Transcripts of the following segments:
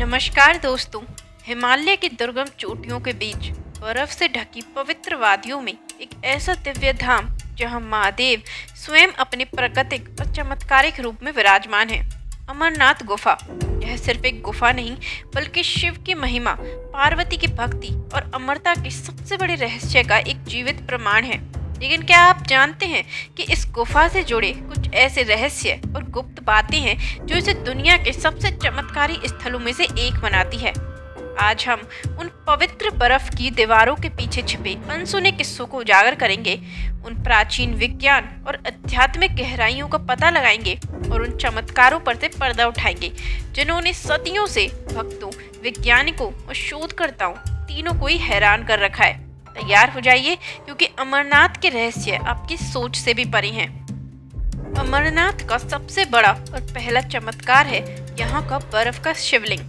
नमस्कार दोस्तों। हिमालय की दुर्गम चोटियों के बीच बर्फ से ढकी पवित्र वादियों में एक ऐसा दिव्य धाम जहां महादेव स्वयं अपने प्राकृतिक और चमत्कारिक रूप में विराजमान है। अमरनाथ गुफा यह सिर्फ एक गुफा नहीं बल्कि शिव की महिमा, पार्वती की भक्ति और अमरता के सबसे बड़े रहस्य का एक जीवित प्रमाण है। लेकिन क्या आप जानते हैं कि इस गुफा से जुड़े कुछ ऐसे रहस्य और गुप्त बातें हैं जो इसे दुनिया के सबसे चमत्कारी स्थलों में से एक बनाती है। आज हम उन पवित्र बर्फ की दीवारों के पीछे छिपे अनसुने किस्सों को उजागर करेंगे, उन प्राचीन विज्ञान और आध्यात्मिक गहराइयों का पता लगाएंगे और उन चमत्कारों पर से पर्दा उठाएंगे जिन्होंने सदियों से भक्तों, वैज्ञानिकों और शोधकर्ताओं तीनों को ही हैरान कर रखा है। तैयार हो जाइए क्योंकि अमरनाथ के रहस्य आपकी सोच से भी परे हैं। अमरनाथ का सबसे बड़ा और पहला चमत्कार है यहाँ का बर्फ का शिवलिंग।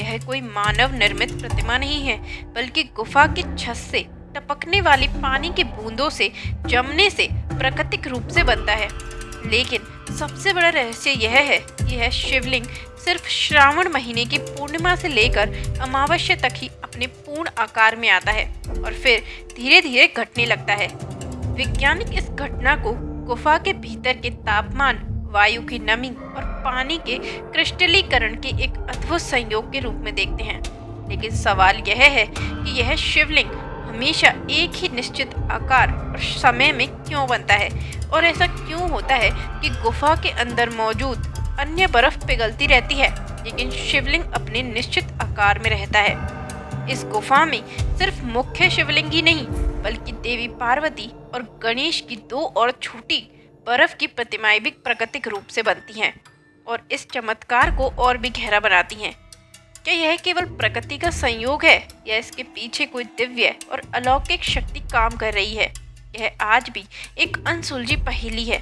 यह कोई मानव निर्मित प्रतिमा नहीं है बल्कि गुफा की छत से टपकने वाली पानी की बूंदों से जमने से प्राकृतिक रूप से बनता है। लेकिन सबसे बड़ा रहस्य यह है कि यह शिवलिंग सिर्फ श्रावण महीने की पूर्णिमा से लेकर अमावस्या तक ही अपने पूर्ण आकार में आता है और फिर धीरे धीरे घटने लगता है। वैज्ञानिक इस घटना को गुफा के भीतर के तापमान, वायु की नमी और पानी के क्रिस्टलीकरण के एक अद्भुत संयोग के रूप में देखते हैं। लेकिन सवाल यह है कि यह शिवलिंग हमेशा एक ही निश्चित आकार और समय में क्यों बनता है और ऐसा क्यों होता है कि गुफा के अंदर मौजूद अन्य बर्फ पिघलती रहती है लेकिन शिवलिंग अपने निश्चित आकार में रहता है। इस गुफा में सिर्फ मुख्य शिवलिंग ही नहीं बल्कि देवी पार्वती और गणेश की दो और छोटी बर्फ की प्रतिमाएं भी प्राकृतिक रूप से बनती हैं और इस चमत्कार को और भी गहरा बनाती हैं। क्या यह केवल प्रकृति का संयोग है या इसके पीछे कोई दिव्य और अलौकिक शक्ति काम कर रही है? यह आज भी एक अनसुलझी पहेली है।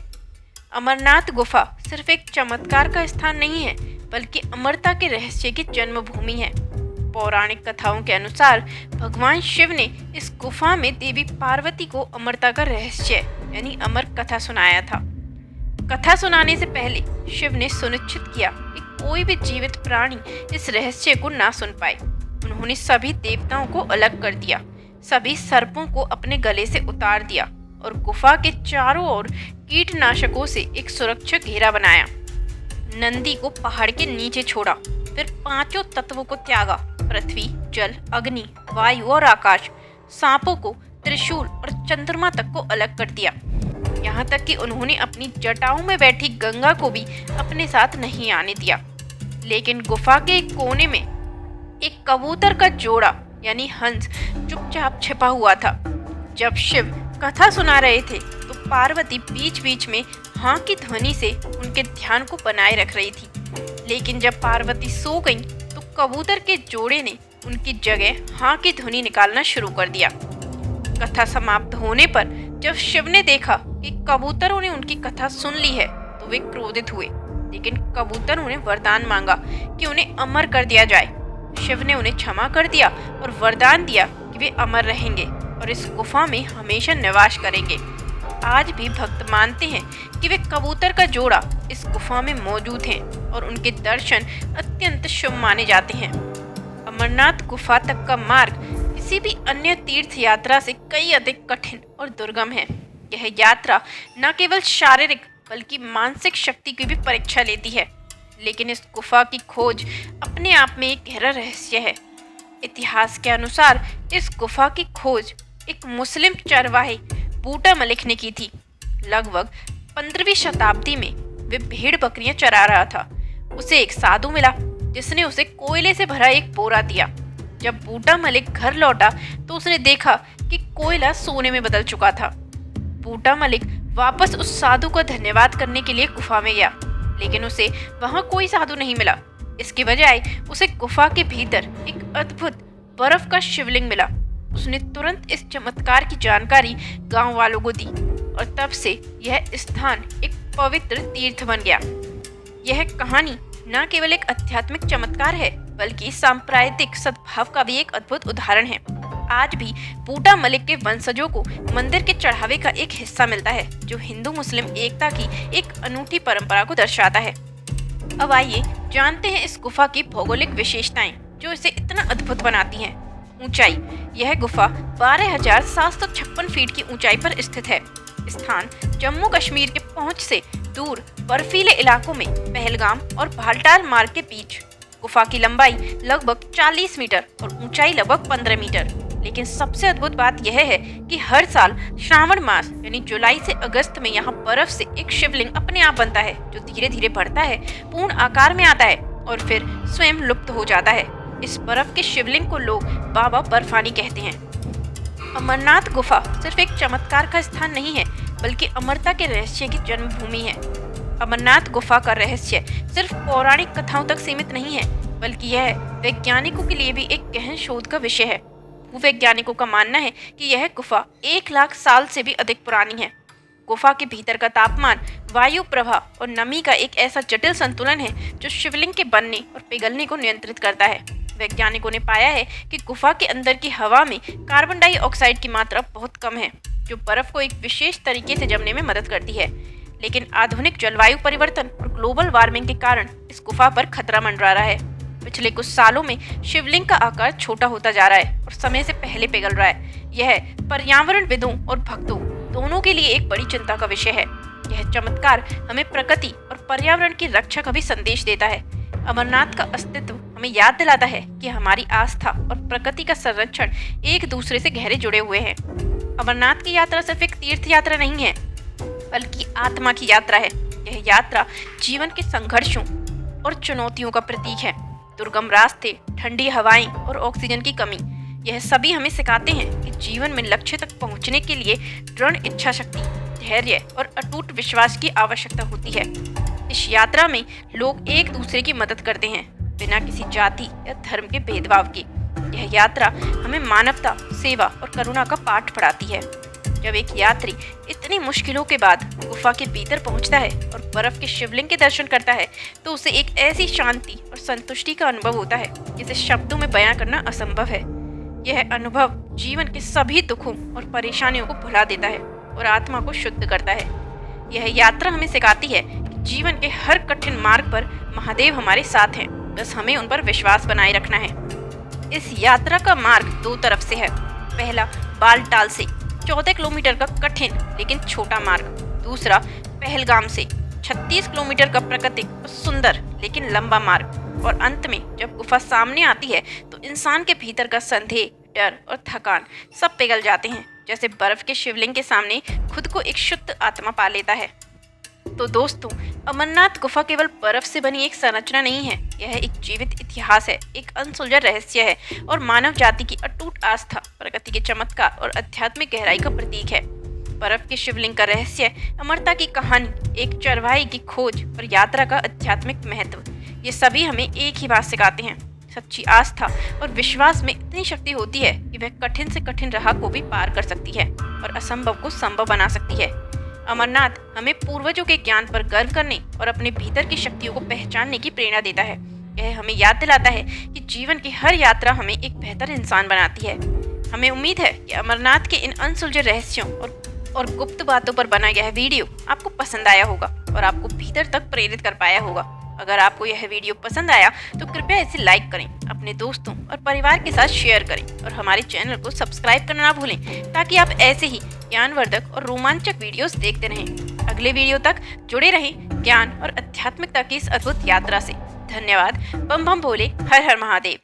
अमरनाथ गुफा सिर्फ एक चमत्कार का स्थान नहीं है बल्कि अमरता के रहस्य की जन्मभूमि है। पौराणिक कथाओं के अनुसार भगवान शिव ने इस गुफा में देवी पार्वती को अमरता का रहस्य यानी अमर कथा सुनाया था। कथा सुनाने से पहले शिव ने सुनिश्चित किया कि कोई भी जीवित प्राणी इस रहस्य को ना सुन पाए। उन्होंने सभी देवताओं को अलग कर दिया, सभी सर्पों को अपने गले से उतार दिया और गुफा के चारों ओर कीटनाशकों से एक सुरक्षा घेरा बनाया। नंदी को पहाड़ के नीचे छोड़ा, फिर पांचों तत्वों को त्यागा, पृथ्वी, जल, अग्नि, वायु और आकाश, सांपों को, त्रिशूल और चंद्रमा तक को अलग कर दिया। यहाँ तक कि उन्होंने अपनी जटाओं में बैठी गंगा को भी अपने साथ नहीं आने दिया। लेकिन गुफा के एक कोने में एक कबूतर का जोड़ा यानी हंस चुपचाप छिपा हुआ था। जब शिव कथा सुना रहे थे तो पार्वती बीच बीच में हाँ की ध्वनि से उनके ध्यान को बनाए रख रही थी। लेकिन जब पार्वती सो गईं तो कबूतर के जोड़े ने उनकी जगह हाँ की ध्वनि निकालना शुरू कर दिया। कथा समाप्त होने पर जब शिव ने देखा कि कबूतरों ने उनकी कथा सुन ली है तो वे क्रोधित हुए। लेकिन कबूतरों ने वरदान मांगा कि उन्हें अमर कर दिया जाए। शिव ने उन्हें क्षमा कर दिया और वरदान दिया कि वे अमर रहेंगे और इस गुफा में हमेशा निवास करेंगे। आज भी भक्त मानते हैं कि वे कबूतर का जोड़ा इस गुफा में मौजूद हैं और उनके दर्शन अत्यंत शुभ माने जाते हैं। अमरनाथ गुफा तक का मार्ग किसी भी अन्य तीर्थ यात्रा से कई अधिक कठिन और दुर्गम है। यह यात्रा न केवल शारीरिक बल्कि मानसिक शक्ति की भी परीक्षा लेती है। लेकिन इस गुफा की खोज अपने आप में एक गहरा रहस्य है। इतिहास के अनुसार इस गुफा की खोज एक मुस्लिम चरवाहे बूटा मलिक ने की थी। लगभग 15वीं शताब्दी में वे भेड़ बकरियां चरा रहा था। उसे एक साधु मिला जिसने उसे कोयले से भरा एक बोरा दिया। जब बूटा मलिक घर लौटा तो उसने देखा कि कोयला सोने में बदल चुका था। बूटा मलिक वापस उस साधु को धन्यवाद करने के लिए गुफा में गया, लेकिन उसे वहां कोई साधु नहीं मिला। इसके बजाय उसे गुफा के भीतर एक अद्भुत बर्फ का शिवलिंग मिला। उसने तुरंत इस चमत्कार की जानकारी गांव वालों को दी और तब से यह स्थान एक पवित्र तीर्थ बन गया। यह कहानी न केवल एक आध्यात्मिक चमत्कार है बल्कि सांप्रदायिक सद्भाव का भी एक अद्भुत उदाहरण है। आज भी बूटा मलिक के वंशजों को मंदिर के चढ़ावे का एक हिस्सा मिलता है जो हिंदू मुस्लिम एकता की एक अनूठी परंपरा को दर्शाता है। अब आइए जानते हैं इस गुफा की भौगोलिक विशेषताएं जो इसे इतना अद्भुत बनाती हैं। ऊंचाई। यह गुफा 12,756 फीट की ऊंचाई पर स्थित है। स्थान जम्मू कश्मीर के पहुंच से दूर बर्फीले इलाकों में पहलगाम और भालटाल मार्ग के बीच। गुफा की लंबाई लगभग 40 मीटर और ऊंचाई लगभग 15 मीटर। लेकिन सबसे अद्भुत बात यह है कि हर साल श्रावण मास यानी जुलाई से अगस्त में यहाँ बर्फ से एक शिवलिंग अपने आप बनता है, जो धीरे धीरे बढ़ता है, पूर्ण आकार में आता है और फिर स्वयं लुप्त हो जाता है। इस बर्फ के शिवलिंग को लोग बाबा बर्फानी कहते हैं। अमरनाथ गुफा सिर्फ एक चमत्कार का स्थान नहीं है, बल्कि अमरता के रहस्य की जन्मभूमि है। अमरनाथ गुफा का रहस्य सिर्फ पौराणिक कथाओं तक सीमित नहीं है, बल्कि यह वैज्ञानिकों के लिए भी एक गहन शोध का विषय है। वैज्ञानिकों का मानना है कि यह गुफा 1 लाख साल से भी अधिक पुरानी है। गुफा के भीतर का तापमान, वायु प्रवाह और नमी का एक ऐसा जटिल संतुलन है जो शिवलिंग के बनने और पिघलने को नियंत्रित करता है। वैज्ञानिकों ने पाया है कि गुफा के अंदर की हवा में कार्बन डाइऑक्साइड की मात्रा बहुत कम है, जो बर्फ को एक विशेष तरीके से जमने में मदद करती है। लेकिन आधुनिक जलवायु परिवर्तन और ग्लोबल वार्मिंग के कारण इस गुफा पर खतरा मंडरा रहा है। पिछले कुछ सालों में शिवलिंग का आकार छोटा होता जा रहा है और समय से पहले पिघल रहा है। यह पर्यावरणविदों और भक्तों दोनों के लिए एक बड़ी चिंता का विषय है। यह चमत्कार हमें प्रकृति और पर्यावरण की रक्षा का भी संदेश देता है। अमरनाथ का अस्तित्व हमें याद दिलाता है कि हमारी आस्था और प्रकृति का संरक्षण एक दूसरे से गहरे जुड़े हुए हैं। अमरनाथ की यात्रा सिर्फ एक तीर्थ यात्रा नहीं है, बल्कि आत्मा की यात्रा है। यह यात्रा जीवन के संघर्षों और चुनौतियों का प्रतीक है। दुर्गम रास्ते, ठंडी हवाएं और ऑक्सीजन की कमी, यह सभी हमें सिखाते हैं कि जीवन में लक्ष्य तक पहुंचने के लिए दृढ़ इच्छा शक्ति, धैर्य और अटूट विश्वास की आवश्यकता होती है। इस यात्रा में लोग एक दूसरे की मदद करते हैं, बिना किसी जाति या धर्म के भेदभाव के। यह यात्रा हमें मानवता, सेवा और करुणा का पाठ पढ़ाती है। जब एक यात्री इतनी मुश्किलों के बाद गुफा के भीतर पहुंचता है और बर्फ के शिवलिंग के दर्शन करता है, तो उसे एक ऐसी शांति और संतुष्टि का अनुभव होता है जिसे शब्दों में बयां करना असंभव है। यह अनुभव जीवन के सभी दुखों और परेशानियों को भुला देता है और आत्मा को शुद्ध करता है। यह यात्रा हमें सिखाती है कि जीवन के हर कठिन मार्ग पर महादेव हमारे साथ हैं, बस हमें उन पर विश्वास बनाए रखना है। इस यात्रा का मार्ग 2 तरफ से है। पहला बालटाल से 14 किलोमीटर का कठिन लेकिन छोटा मार्ग। दूसरा पहलगाम से 36 किलोमीटर का प्राकृतिक और सुंदर लेकिन लंबा मार्ग। और अंत में जब गुफा सामने आती है तो इंसान के भीतर का संदेह, डर और थकान सब पिघल जाते हैं, जैसे बर्फ के शिवलिंग के सामने खुद को एक शुद्ध आत्मा पा लेता है। तो दोस्तों, अमरनाथ गुफा केवल बर्फ से बनी एक संरचना नहीं है, यह एक जीवित इतिहास है, एक अनसुलझा रहस्य है और मानव जाति की अटूट आस्था, प्रकृति के चमत्कार और आध्यात्मिक गहराई का प्रतीक है। बर्फ के शिवलिंग का रहस्य, अमरता की कहानी, एक चरवाहे की खोज और यात्रा का आध्यात्मिक महत्व, ये सभी हमें एक ही बात सिखाते हैं। सच्ची आस्था और विश्वास में इतनी शक्ति होती है कि वह कठिन से कठिन राह को भी पार कर सकती है और असंभव को संभव बना सकती है। अमरनाथ हमें पूर्वजों के ज्ञान पर गर्व करने और अपने भीतर की शक्तियों को पहचानने की प्रेरणा देता है। यह हमें याद दिलाता है कि जीवन की हर यात्रा हमें एक बेहतर इंसान बनाती है। हमें उम्मीद है कि अमरनाथ के इन अनसुलझे रहस्यों और गुप्त बातों पर बना यह वीडियो आपको पसंद आया होगा और आपको भीतर तक प्रेरित कर पाया होगा। अगर आपको यह वीडियो पसंद आया तो कृपया इसे लाइक करें, अपने दोस्तों और परिवार के साथ शेयर करें और हमारे चैनल को सब्सक्राइब करना ना भूलें, ताकि आप ऐसे ही ज्ञानवर्धक और रोमांचक वीडियोस देखते रहें। अगले वीडियो तक जुड़े रहें ज्ञान और आध्यात्मिकता की इस अद्भुत यात्रा से। धन्यवाद। बम बम भोले, हर हर महादेव।